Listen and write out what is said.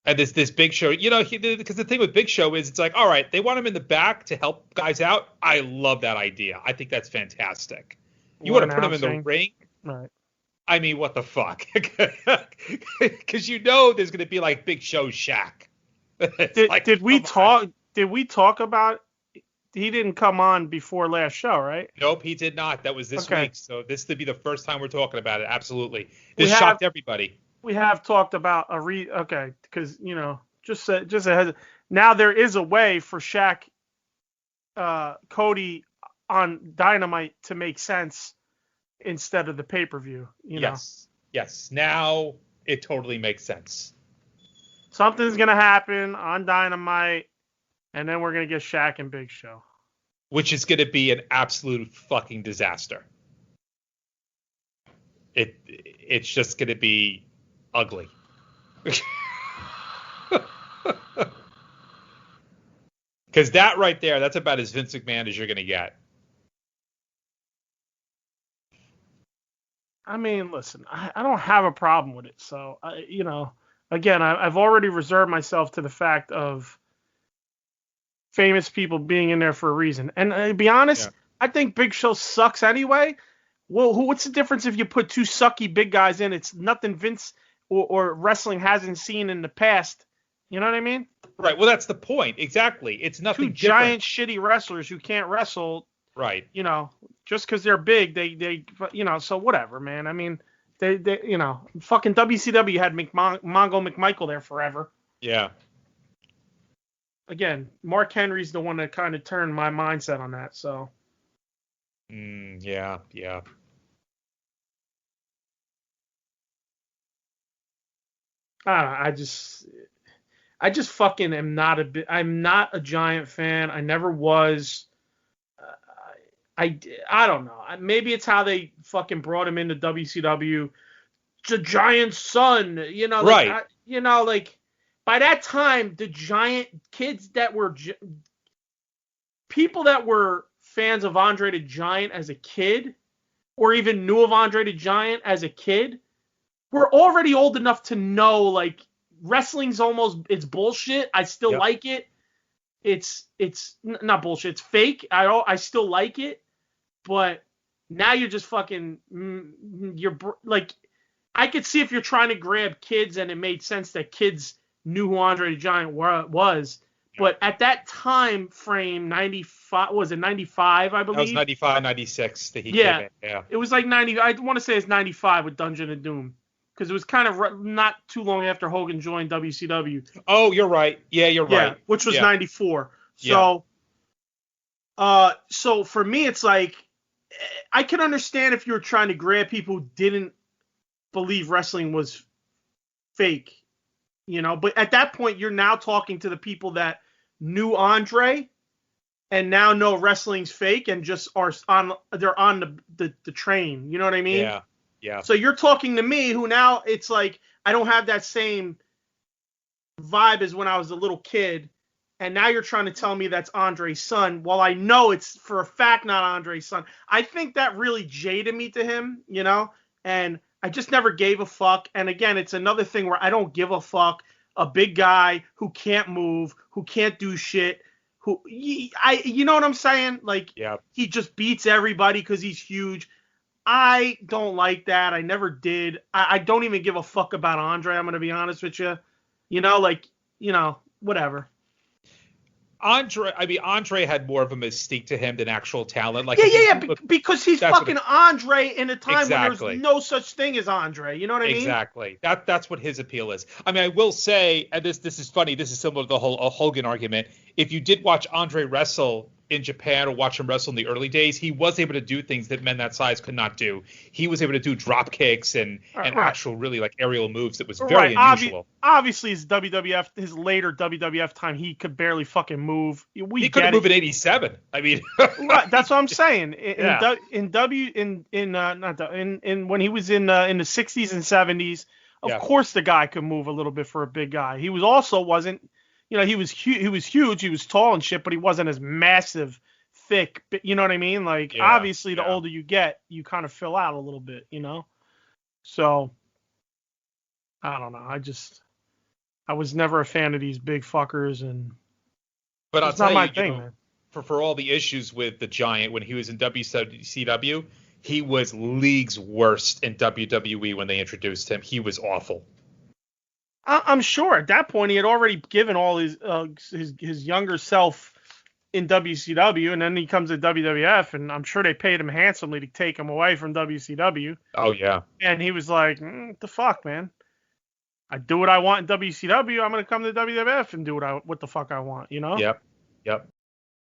And this Big Show, because the thing with Big Show is it's like, all right, they want him in the back to help guys out. I love that idea. I think that's fantastic. You want to put him in the ring? Right. I mean, what the fuck? Because there's going to be like Big Show Shaq. Did we talk about? He didn't come on before last show, right? Nope, he did not. That was this week. So this would be the first time we're talking about it. Absolutely. This shocked everybody. We have talked about because just ahead. Now there is a way for Shaq, Cody on Dynamite to make sense instead of the pay-per-view. Yes. Now it totally makes sense. Something's gonna happen on Dynamite, and then we're gonna get Shaq and Big Show, which is gonna be an absolute fucking disaster. It's just gonna be ugly. Because that right there, that's about as Vince McMahon as you're going to get. I mean, listen, I don't have a problem with it. So, again, I've already reserved myself to the fact of famous people being in there for a reason. And to be honest, I think Big Show sucks anyway. Well, what's the difference if you put two sucky big guys in? It's nothing Vince or wrestling hasn't seen in the past. You know what I mean? Right. Well, that's the point. Exactly. It's nothing two giant shitty wrestlers who can't wrestle. Right. Just because they're big, they so whatever, man. I mean, they fucking WCW had Mongo McMichael there forever. Yeah. Again, Mark Henry's the one that kind of turned my mindset on that, so. Yeah. I just fucking am not I'm not a Giant fan. I never was. I don't know. Maybe it's how they fucking brought him into WCW. The Giant's son, right. By that time, the Giant kids that were people that were fans of Andre the Giant as a kid, or even knew of Andre the Giant as a kid, were already old enough to know, wrestling's it's bullshit. I still like it. It's not bullshit. It's fake. I still like it. But now you're just fucking, I could see if you're trying to grab kids and it made sense that kids knew who Andre the Giant was. But at that time frame, 95, was it 95, I believe? That was 95, 96 that he came in. Yeah. It was like 90, I want to say it's 95 with Dungeon of Doom. Because it was kind of not too long after Hogan joined WCW. Oh, you're right. Yeah, you're right. Which was 94. So, so for me, it's like, I can understand if you were trying to grab people who didn't believe wrestling was fake, but at that point, you're now talking to the people that knew Andre and now know wrestling's fake and just they're on the train. You know what I mean? Yeah. Yeah. So you're talking to me who now it's like, I don't have that same vibe as when I was a little kid. And now you're trying to tell me that's Andre's son. Well, I know it's for a fact not Andre's son. I think that really jaded me to him, and I just never gave a fuck. And again, it's another thing where I don't give a fuck. A big guy who can't move, who can't do shit, you know what I'm saying? He just beats everybody because he's huge. I don't like that. I never did. I don't even give a fuck about Andre. I'm going to be honest with you. Whatever. Andre had more of a mystique to him than actual talent. Because he's fucking Andre in a time when there's no such thing as Andre. You know what I mean? Exactly. That's what his appeal is. I mean, I will say, and this is funny. This is similar to the whole Hogan argument. If you did watch Andre wrestle in Japan or watch him wrestle in the early days, he was able to do things that men that size could not do. He was able to do drop kicks and actual really aerial moves that was very unusual. Obviously, his later WWF time, he could barely fucking move. He couldn't move in '87. I mean, right, that's what I'm saying. When he was in the '60s and '70s, of course the guy could move a little bit for a big guy. He was also wasn't. He was huge, he was tall and shit, but he wasn't as massive, thick. You know what I mean? Obviously, the older you get, you kind of fill out a little bit, So, I don't know. I was never a fan of these big fuckers, and But I'll it's tell not my you, thing, man. for all the issues with the Giant when he was in WCW, he was leagues worst in WWE when they introduced him. He was awful. I'm sure at that point he had already given all his younger self in WCW, and then he comes to WWF, and I'm sure they paid him handsomely to take him away from WCW. Oh yeah. And he was like, what the fuck, man? I do what I want in WCW. I'm gonna come to WWF and do what the fuck I want, you know? Yep.